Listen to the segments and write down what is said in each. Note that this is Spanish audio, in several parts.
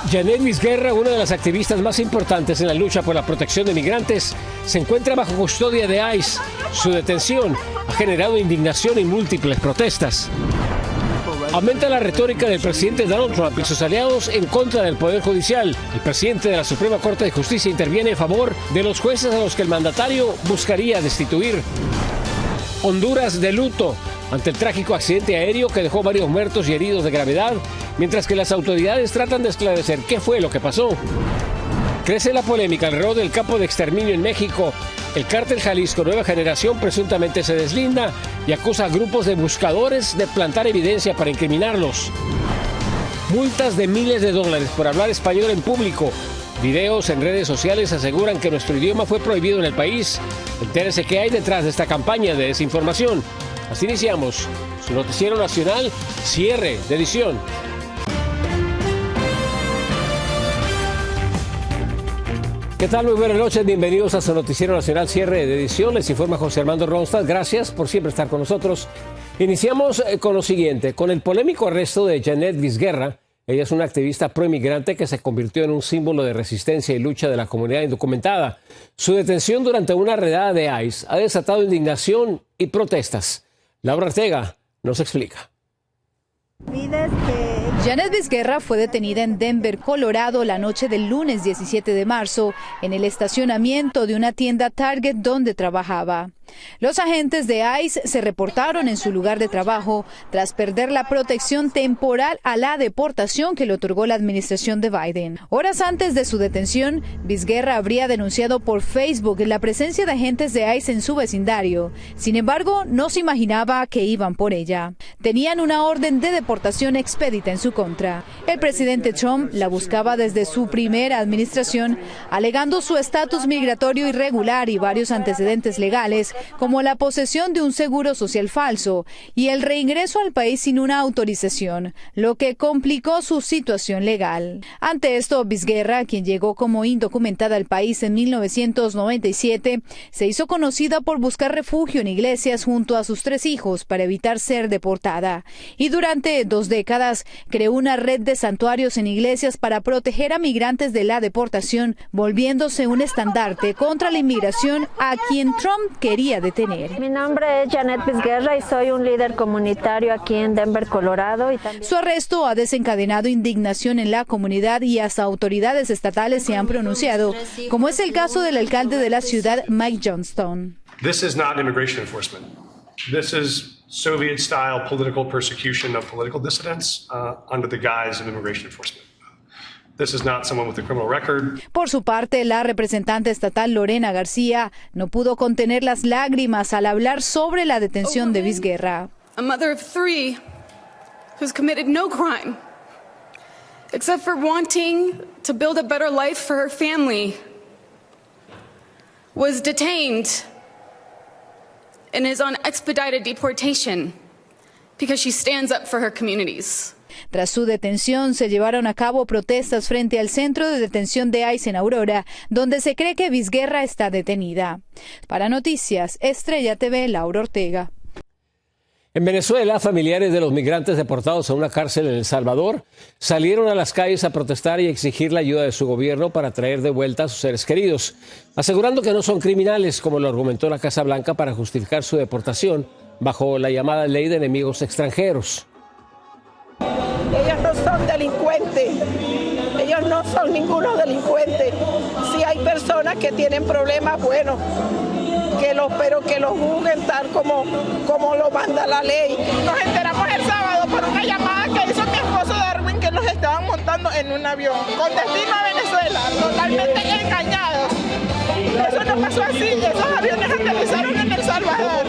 Janet Vizguerra, una de las activistas más importantes en la lucha por la protección de migrantes, se encuentra bajo custodia de ICE. Su detención ha generado indignación y múltiples protestas. Aumenta la retórica del presidente Donald Trump y sus aliados en contra del Poder Judicial. El presidente de la Suprema Corte de Justicia interviene en favor de los jueces a los que el mandatario buscaría destituir. Honduras de luto ante el trágico accidente aéreo que dejó varios muertos y heridos de gravedad, mientras que las autoridades tratan de esclarecer qué fue lo que pasó. Crece la polémica alrededor del campo de exterminio en México. El cártel Jalisco Nueva Generación presuntamente se deslinda y acusa a grupos de buscadores de plantar evidencia para incriminarlos. Multas de miles de dólares por hablar español en público. Videos en redes sociales aseguran que nuestro idioma fue prohibido en el país. Entérese qué hay detrás de esta campaña de desinformación. Así iniciamos su noticiero nacional, cierre de edición. ¿Qué tal? Muy buenas noches, bienvenidos a su noticiero nacional, cierre de edición. Les informa José Armando Ronstadt. Gracias por siempre estar con nosotros. Iniciamos con lo siguiente, con el polémico arresto de Janet Vizguerra. Ella es una activista proinmigrante que se convirtió en un símbolo de resistencia y lucha de la comunidad indocumentada. Su detención durante una redada de ICE ha desatado indignación y protestas. Laura Ortega nos explica. Janet Vizguerra fue detenida en Denver, Colorado, la noche del lunes 17 de marzo, en el estacionamiento de una tienda Target donde trabajaba. Los agentes de ICE se reportaron en su lugar de trabajo tras perder la protección temporal a la deportación que le otorgó la administración de Biden. Horas antes de su detención, Vizguerra habría denunciado por Facebook la presencia de agentes de ICE en su vecindario. Sin embargo, no se imaginaba que iban por ella. Tenían una orden de deportación expedita en su contra. El presidente Trump la buscaba desde su primera administración, alegando su estatus migratorio irregular y varios antecedentes legales, como la posesión de un seguro social falso y el reingreso al país sin una autorización, lo que complicó su situación legal. Ante esto, Vizguerra, quien llegó como indocumentada al país en 1997, se hizo conocida por buscar refugio en iglesias junto a sus 3 hijos para evitar ser deportada. Y durante 2 décadas creó una red de santuarios en iglesias para proteger a migrantes de la deportación, volviéndose un estandarte contra la inmigración a quien Trump quería detener. Mi nombre es Janet Vizguerra y soy un líder comunitario aquí en Denver, Colorado. Su arresto ha desencadenado indignación en la comunidad y hasta autoridades estatales se han pronunciado, como es el caso del alcalde de la ciudad, Mike Johnston. This is not immigration enforcement. This is Soviet-style political persecution of political dissidents under the guise of immigration enforcement. This is not someone with a criminal record. Por su parte, la representante estatal Lorena García no pudo contener las lágrimas al hablar sobre la detención de Vizguerra. A mother of 3 who's committed no crime except for wanting to build a better life for her family was detained and is on expedited deportation because she stands up for her communities. Tras su detención, se llevaron a cabo protestas frente al centro de detención de ICE en Aurora, donde se cree que Vizguerra está detenida. Para Noticias, Estrella TV, Laura Ortega. En Venezuela, familiares de los migrantes deportados a una cárcel en El Salvador salieron a las calles a protestar y exigir la ayuda de su gobierno para traer de vuelta a sus seres queridos, asegurando que no son criminales, como lo argumentó la Casa Blanca para justificar su deportación bajo la llamada Ley de Enemigos Extranjeros. Ellos no son delincuentes, ellos no son ninguno delincuente. Si hay personas que tienen problemas, bueno, pero que los juzguen tal como lo manda la ley. Nos enteramos el sábado por una llamada que hizo mi esposo Darwin que los estaban montando en un avión con destino a Venezuela, totalmente engañados. Eso no pasó así, esos aviones aterrizaron en El Salvador.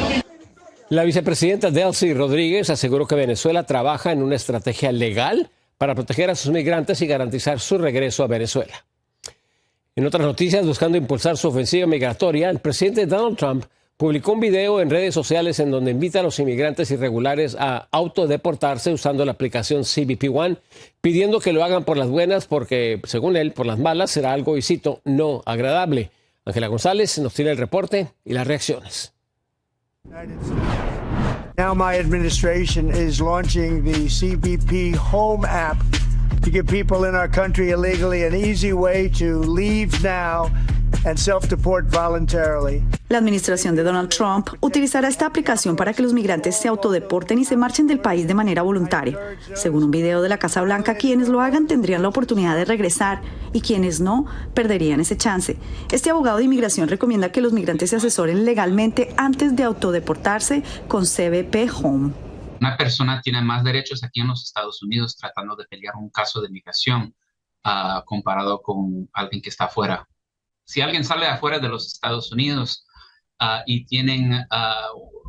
La vicepresidenta Delcy Rodríguez aseguró que Venezuela trabaja en una estrategia legal para proteger a sus migrantes y garantizar su regreso a Venezuela. En otras noticias, buscando impulsar su ofensiva migratoria, el presidente Donald Trump publicó un video en redes sociales en donde invita a los inmigrantes irregulares a autodeportarse usando la aplicación CBP One, pidiendo que lo hagan por las buenas porque, según él, por las malas será algo, y cito, no agradable. Ángela González nos tiene el reporte y las reacciones. Now my administration is launching the CBP Home app to give people in our country illegally an easy way to leave now and self-deport voluntarily. La administración de Donald Trump utilizará esta aplicación para que los migrantes se autodeporten y se marchen del país de manera voluntaria. Según un video de la Casa Blanca, quienes lo hagan tendrían la oportunidad de regresar y quienes no, perderían ese chance. Este abogado de inmigración recomienda que los migrantes se asesoren legalmente antes de autodeportarse con CBP Home. Una persona tiene más derechos aquí en los Estados Unidos tratando de pelear un caso de migración comparado con alguien que está afuera. Si alguien sale afuera de los Estados Unidos y tienen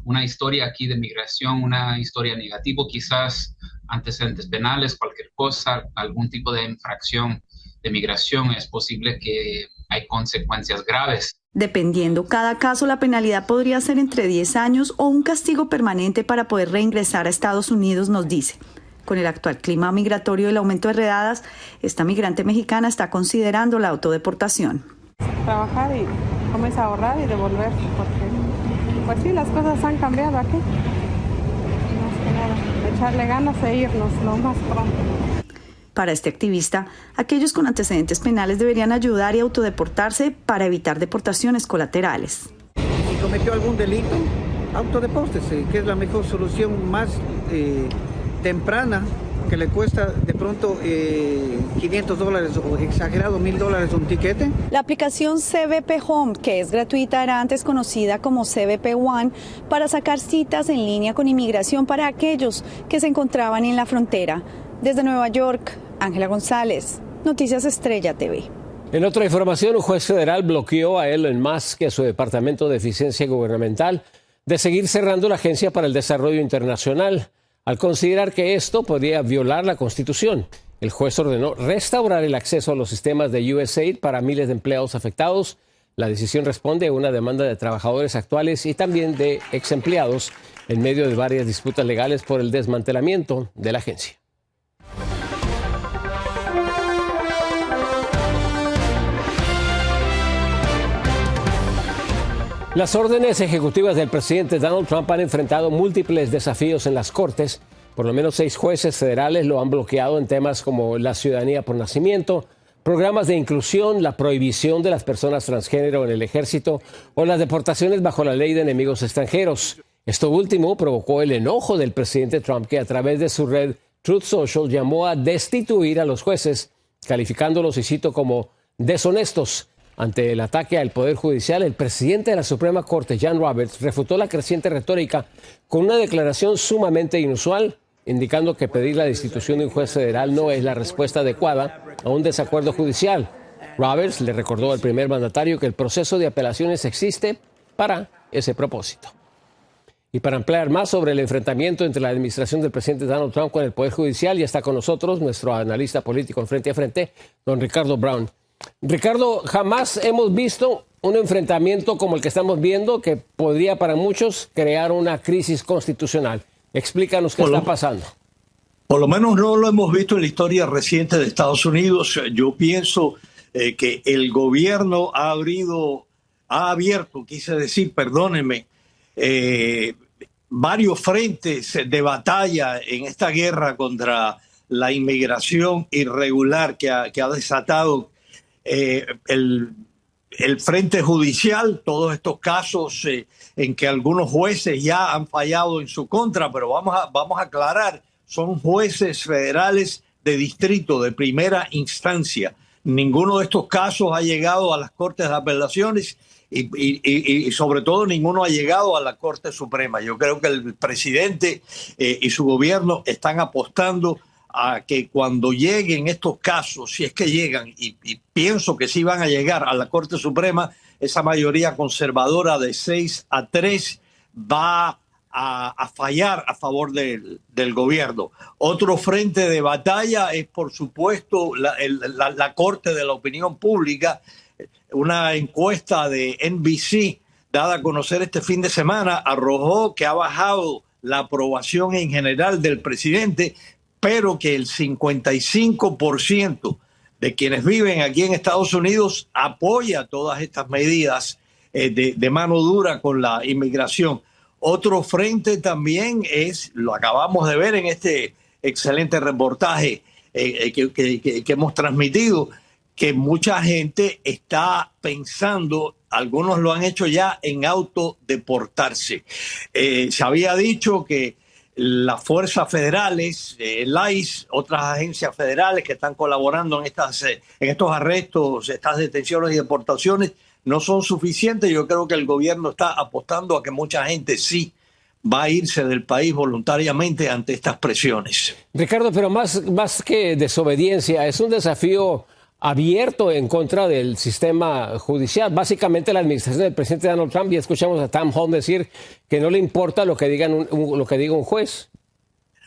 una historia aquí de migración, una historia negativa, quizás antecedentes penales, cualquier cosa, algún tipo de infracción de migración, es posible que hay consecuencias graves. Dependiendo cada caso, la penalidad podría ser entre 10 años o un castigo permanente para poder reingresar a Estados Unidos, nos dice. Con el actual clima migratorio y el aumento de redadas, esta migrante mexicana está considerando la autodeportación. Trabajar y comienza a ahorrar y devolver, porque pues sí, las cosas han cambiado aquí. Más que nada, echarle ganas e irnos lo más pronto. Para este activista, aquellos con antecedentes penales deberían ayudar y autodeportarse para evitar deportaciones colaterales. Si cometió algún delito, autodepórtese, que es la mejor solución más temprana, que le cuesta de pronto $500 o exagerado $1,000 un tiquete. La aplicación CBP Home, que es gratuita, era antes conocida como CBP One, para sacar citas en línea con inmigración para aquellos que se encontraban en la frontera. Desde Nueva York, Ángela González, Noticias Estrella TV. En otra información, un juez federal bloqueó a Elon Musk y a su Departamento de Eficiencia Gubernamental de seguir cerrando la Agencia para el Desarrollo Internacional, al considerar que esto podría violar la Constitución. El juez ordenó restaurar el acceso a los sistemas de USAID para miles de empleados afectados. La decisión responde a una demanda de trabajadores actuales y también de ex empleados en medio de varias disputas legales por el desmantelamiento de la agencia. Las órdenes ejecutivas del presidente Donald Trump han enfrentado múltiples desafíos en las Cortes. Por lo menos 6 jueces federales lo han bloqueado en temas como la ciudadanía por nacimiento, programas de inclusión, la prohibición de las personas transgénero en el ejército o las deportaciones bajo la ley de enemigos extranjeros. Esto último provocó el enojo del presidente Trump, que a través de su red Truth Social llamó a destituir a los jueces, calificándolos, y cito, como deshonestos. Ante el ataque al Poder Judicial, el presidente de la Suprema Corte, John Roberts, refutó la creciente retórica con una declaración sumamente inusual, indicando que pedir la destitución de un juez federal no es la respuesta adecuada a un desacuerdo judicial. Roberts le recordó al primer mandatario que el proceso de apelaciones existe para ese propósito. Y para ampliar más sobre el enfrentamiento entre la administración del presidente Donald Trump con el Poder Judicial, ya está con nosotros nuestro analista político en Frente a Frente, don Ricardo Brown. Ricardo, jamás hemos visto un enfrentamiento como el que estamos viendo, que podría para muchos crear una crisis constitucional. Explícanos qué está pasando. Por lo menos no lo hemos visto en la historia reciente de Estados Unidos. Yo pienso que el gobierno ha abierto, varios frentes de batalla en esta guerra contra la inmigración irregular que ha desatado el frente judicial, todos estos casos en que algunos jueces ya han fallado en su contra, pero vamos a aclarar, son jueces federales de distrito, de primera instancia. Ninguno de estos casos ha llegado a las Cortes de Apelaciones y sobre todo ninguno ha llegado a la Corte Suprema. Yo creo que el presidente y su gobierno están apostando a que cuando lleguen estos casos, si es que llegan, y pienso que sí van a llegar a la Corte Suprema, esa mayoría conservadora de 6-3 va a fallar a favor del gobierno. Otro frente de batalla es, por supuesto, la Corte de la Opinión Pública. Una encuesta de NBC dada a conocer este fin de semana arrojó que ha bajado la aprobación en general del presidente, pero que el 55% de quienes viven aquí en Estados Unidos apoya todas estas medidas de mano dura con la inmigración. Otro frente también es, lo acabamos de ver en este excelente reportaje, que hemos transmitido, que mucha gente está pensando, algunos lo han hecho ya, en autodeportarse. Se había dicho que las fuerzas federales, el ICE, otras agencias federales que están colaborando en estos arrestos, estas detenciones y deportaciones, no son suficientes. Yo creo que el gobierno está apostando a que mucha gente sí va a irse del país voluntariamente ante estas presiones. Ricardo, pero más que desobediencia, es un desafío abierto en contra del sistema judicial. Básicamente la administración del presidente Donald Trump, y escuchamos a Tom Holm decir que no le importa lo que diga un juez.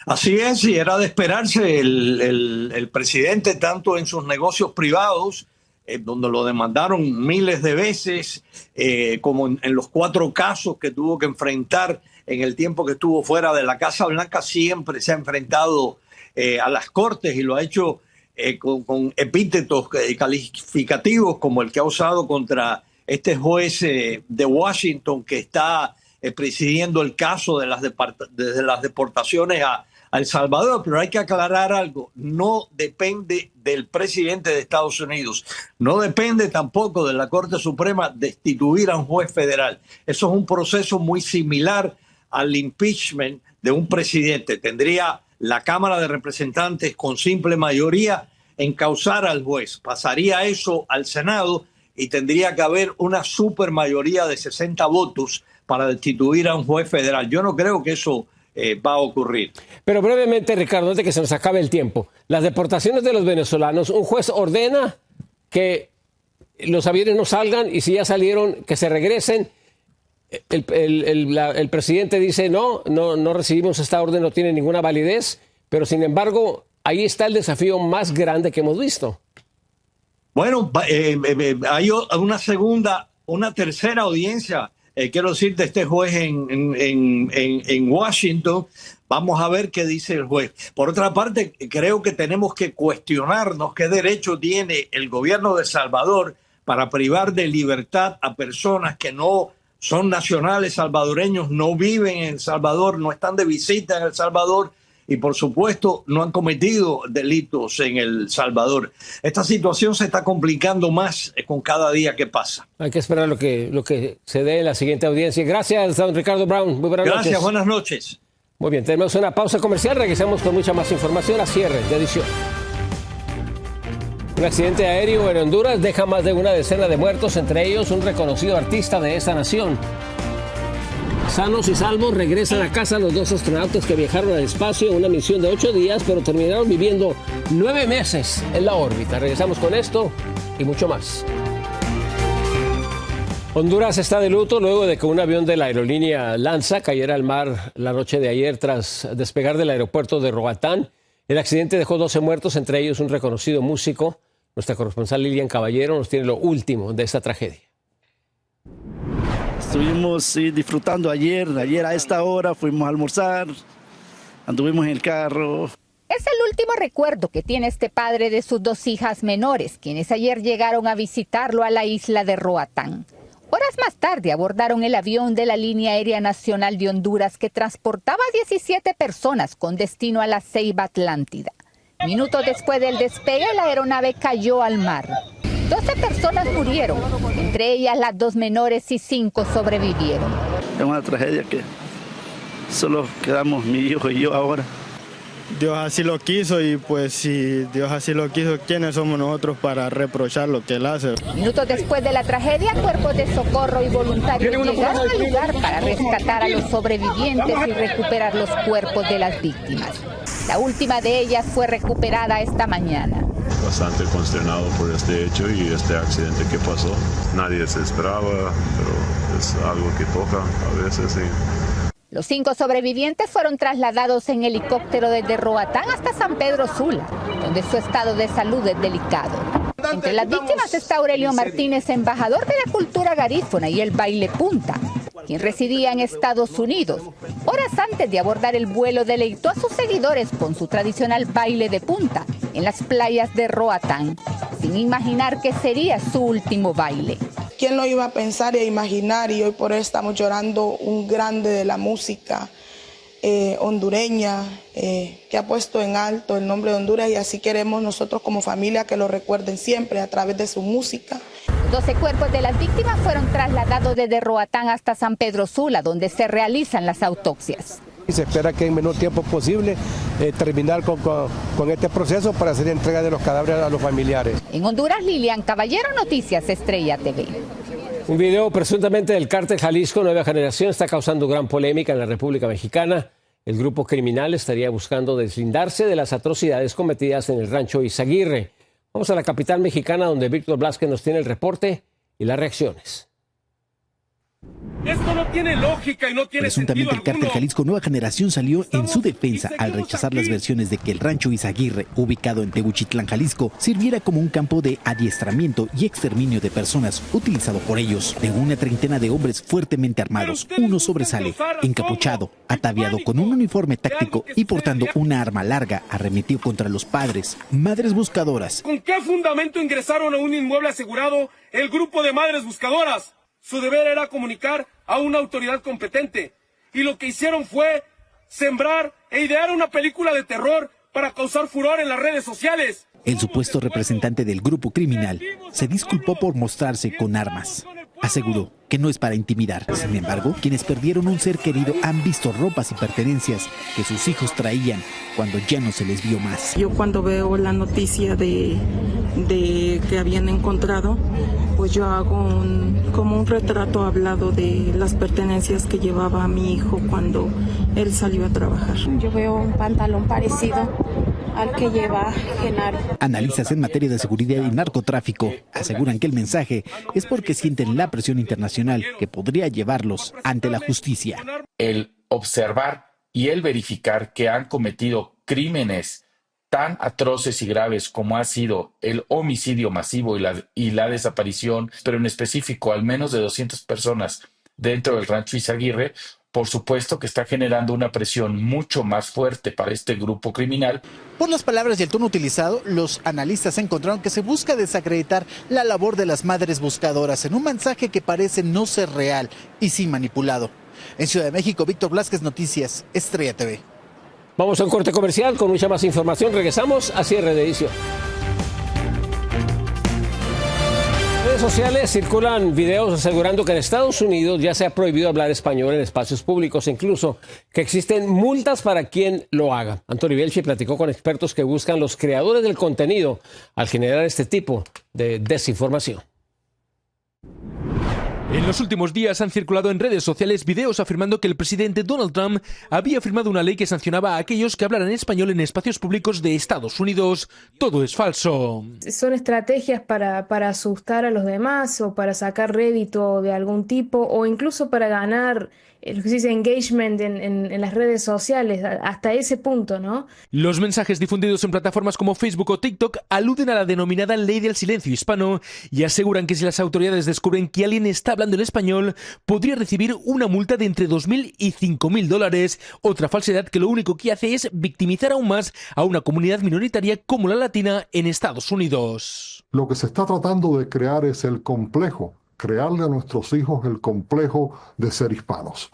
Así es, y era de esperarse. El presidente, tanto en sus negocios privados, donde lo demandaron miles de veces, como en los 4 casos que tuvo que enfrentar en el tiempo que estuvo fuera de la Casa Blanca, siempre se ha enfrentado a las cortes y lo ha hecho con epítetos calificativos como el que ha usado contra este juez de Washington que está presidiendo el caso de las deportaciones a El Salvador. Pero hay que aclarar algo: no depende del presidente de Estados Unidos, no depende tampoco de la Corte Suprema destituir a un juez federal. Eso es un proceso muy similar al impeachment de un presidente. Tendría la Cámara de Representantes con simple mayoría encausar al juez, pasaría eso al Senado y tendría que haber una supermayoría de 60 votos para destituir a un juez federal. Yo no creo que eso va a ocurrir. Pero brevemente, Ricardo, antes de que se nos acabe el tiempo, las deportaciones de los venezolanos, un juez ordena que los aviones no salgan y si ya salieron, que se regresen. El presidente dice no recibimos esta orden, no tiene ninguna validez, pero sin embargo ahí está el desafío más grande que hemos visto. Bueno, hay una tercera audiencia, quiero decir, de este juez en Washington. Vamos a ver qué dice el juez. Por otra parte, creo que tenemos que cuestionarnos qué derecho tiene el gobierno de El Salvador para privar de libertad a personas que no son nacionales salvadoreños, no viven en El Salvador, no están de visita en El Salvador y, por supuesto, no han cometido delitos en El Salvador. Esta situación se está complicando más con cada día que pasa. Hay que esperar lo que se dé en la siguiente audiencia. Gracias, don Ricardo Brown. Muy buenas noches. Gracias, buenas noches. Muy bien, tenemos una pausa comercial. Regresamos con mucha más información a cierre de edición. Un accidente aéreo en Honduras deja más de una decena de muertos, entre ellos un reconocido artista de esa nación. Sanos y salvos regresan a casa los 2 astronautas que viajaron al espacio en una misión de 8 días, pero terminaron viviendo 9 meses en la órbita. Regresamos con esto y mucho más. Honduras está de luto luego de que un avión de la aerolínea Lanza cayera al mar la noche de ayer tras despegar del aeropuerto de Roatán. El accidente dejó 12 muertos, entre ellos un reconocido músico. Nuestra corresponsal Lilian Caballero nos tiene lo último de esta tragedia. Estuvimos disfrutando ayer a esta hora, fuimos a almorzar, anduvimos en el carro. Es el último recuerdo que tiene este padre de sus 2 hijas menores, quienes ayer llegaron a visitarlo a la isla de Roatán. Horas más tarde abordaron el avión de la Línea Aérea Nacional de Honduras que transportaba a 17 personas con destino a la Ceiba Atlántida. Minutos después del despegue, la aeronave cayó al mar. 12 personas murieron, entre ellas las 2 menores y 5 sobrevivieron. Es una tragedia que solo quedamos mi hijo y yo ahora. Dios así lo quiso y pues si Dios así lo quiso, ¿quiénes somos nosotros para reprochar lo que Él hace? Minutos después de la tragedia, cuerpos de socorro y voluntarios llegaron al lugar para rescatar a los sobrevivientes y recuperar los cuerpos de las víctimas. La última de ellas fue recuperada esta mañana. Bastante consternado por este hecho y este accidente que pasó. Nadie se esperaba, pero es algo que toca a veces. Los 5 sobrevivientes fueron trasladados en helicóptero desde Roatán hasta San Pedro Sula, donde su estado de salud es delicado. Entre las víctimas está Aurelio Martínez, embajador de la cultura garífuna y el baile punta, quien residía en Estados Unidos. Horas antes de abordar el vuelo, deleitó a sus seguidores con su tradicional baile de punta en las playas de Roatán, sin imaginar que sería su último baile. ¿Quién lo iba a pensar y a imaginar? Y hoy por hoy estamos llorando un grande de la música, hondureña, que ha puesto en alto el nombre de Honduras, y así queremos nosotros como familia que lo recuerden siempre a través de su música. 12 cuerpos de las víctimas fueron trasladados desde Roatán hasta San Pedro Sula, donde se realizan las autopsias. Y se espera que en menor tiempo posible terminar con este proceso para hacer entrega de los cadáveres a los familiares. En Honduras, Lilian Caballero, Noticias Estrella TV. Un video presuntamente del cártel Jalisco Nueva Generación está causando gran polémica en la República Mexicana. El grupo criminal estaría buscando deslindarse de las atrocidades cometidas en el rancho Izaguirre. Vamos a la capital mexicana, donde Víctor Blasquez nos tiene el reporte y las reacciones. Esto no tiene lógica y no tiene Presuntamente sentido el cártel alguno. Jalisco Nueva Generación salió en su defensa al rechazar las versiones de que el rancho Izaguirre, ubicado en Teguchitlán, Jalisco, sirviera como un campo de adiestramiento y exterminio de personas utilizado por ellos. De una treintena de hombres fuertemente armados, uno sobresale, encapuchado, ataviado con un uniforme táctico y portando una arma larga, arremetió contra los padres, madres buscadoras. ¿Con qué fundamento ingresaron a un inmueble asegurado el grupo de madres buscadoras? Su deber era comunicar a una autoridad competente, y lo que hicieron fue sembrar e idear una película de terror para causar furor en las redes sociales. El supuesto representante del grupo criminal se disculpó por mostrarse con armas. Aseguró que no es para intimidar. Sin embargo, quienes perdieron un ser querido han visto ropas y pertenencias que sus hijos traían cuando ya no se les vio más. Yo cuando veo la noticia de que habían encontrado, pues yo hago como un retrato hablado de las pertenencias que llevaba mi hijo cuando él salió a trabajar. Yo veo un pantalón parecido al que lleva Genaro. Analistas en materia de seguridad y narcotráfico aseguran que el mensaje es porque sienten la presión internacional que podría llevarlos ante la justicia. El observar y el verificar que han cometido crímenes tan atroces y graves como ha sido el homicidio masivo y la desaparición, pero en específico al menos de 200 personas dentro del rancho Izaguirre, por supuesto que está generando una presión mucho más fuerte para este grupo criminal. Por las palabras y el tono utilizado, los analistas encontraron que se busca desacreditar la labor de las madres buscadoras en un mensaje que parece no ser real y sí manipulado. En Ciudad de México, Víctor Blasquez, Noticias Estrella TV. Vamos a un corte comercial con mucha más información. Regresamos a cierre de edición. En redes sociales circulan videos asegurando que en Estados Unidos ya se ha prohibido hablar español en espacios públicos, e incluso que existen multas para quien lo haga. Anthony Belchi platicó con expertos que buscan los creadores del contenido al generar este tipo de desinformación. En los últimos días han circulado en redes sociales videos afirmando que el presidente Donald Trump había firmado una ley que sancionaba a aquellos que hablaran español en espacios públicos de Estados Unidos. Todo es falso. Son estrategias para asustar a los demás o para sacar rédito de algún tipo o incluso para ganar lo que se dice engagement en las redes sociales, hasta ese punto, ¿no? Los mensajes difundidos en plataformas como Facebook o TikTok aluden a la denominada ley del silencio hispano y aseguran que si las autoridades descubren que alguien está hablando en español, podría recibir una multa de entre $2.000 y $5.000, otra falsedad que lo único que hace es victimizar aún más a una comunidad minoritaria como la latina en Estados Unidos. Lo que se está tratando de crear es el complejo, crearle a nuestros hijos el complejo de ser hispanos.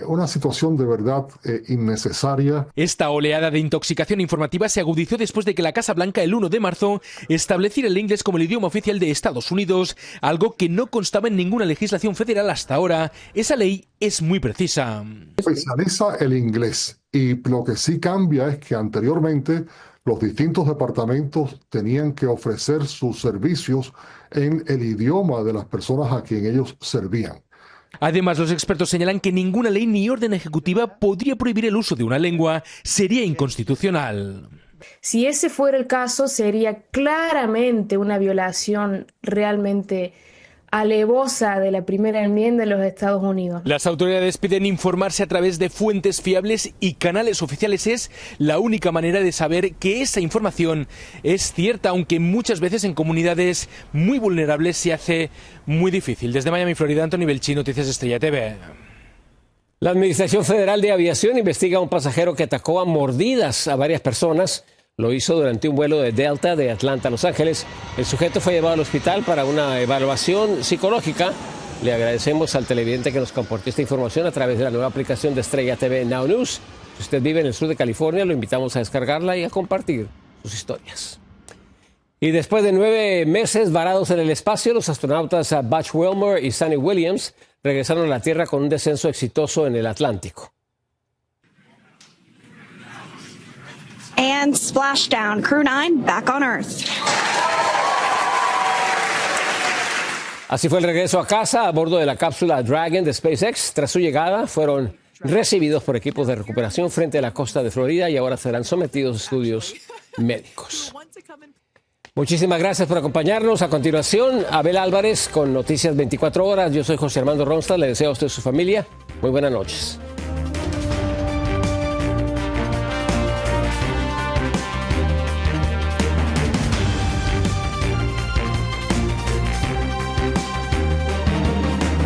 Una situación de verdad innecesaria. Esta oleada de intoxicación informativa se agudizó después de que la Casa Blanca el 1 de marzo estableciera el inglés como el idioma oficial de Estados Unidos, algo que no constaba en ninguna legislación federal hasta ahora. Esa ley es muy precisa. Especializa el inglés y lo que sí cambia es que anteriormente los distintos departamentos tenían que ofrecer sus servicios en el idioma de las personas a quien ellos servían. Además, los expertos señalan que ninguna ley ni orden ejecutiva podría prohibir el uso de una lengua. Sería inconstitucional. Si ese fuera el caso, sería claramente una violación realmente alevosa de la primera enmienda de los Estados Unidos. Las autoridades piden informarse a través de fuentes fiables y canales oficiales. Es la única manera de saber que esa información es cierta, aunque muchas veces en comunidades muy vulnerables se hace muy difícil. Desde Miami, Florida, Anthony Belchi, Noticias Estrella TV. La Administración Federal de Aviación investiga a un pasajero que atacó a mordidas a varias personas. Lo hizo durante un vuelo de Delta de Atlanta a Los Ángeles. El sujeto fue llevado al hospital para una evaluación psicológica. Le agradecemos al televidente que nos compartió esta información a través de la nueva aplicación de Estrella TV Now News. Si usted vive en el sur de California, lo invitamos a descargarla y a compartir sus historias. Y después de 9 meses varados en el espacio, los astronautas Butch Wilmore y Sunny Williams regresaron a la Tierra con un descenso exitoso en el Atlántico. And splashdown, Crew 9 back on Earth. Así fue el regreso a casa a bordo de la cápsula Dragon de SpaceX. Tras su llegada, fueron recibidos por equipos de recuperación frente a la costa de Florida y ahora serán sometidos a estudios médicos. Muchísimas gracias por acompañarnos. A continuación, Abel Álvarez con Noticias 24 Horas. Yo soy José Armando Ronstadt. Le deseo a usted y su familia muy buenas noches.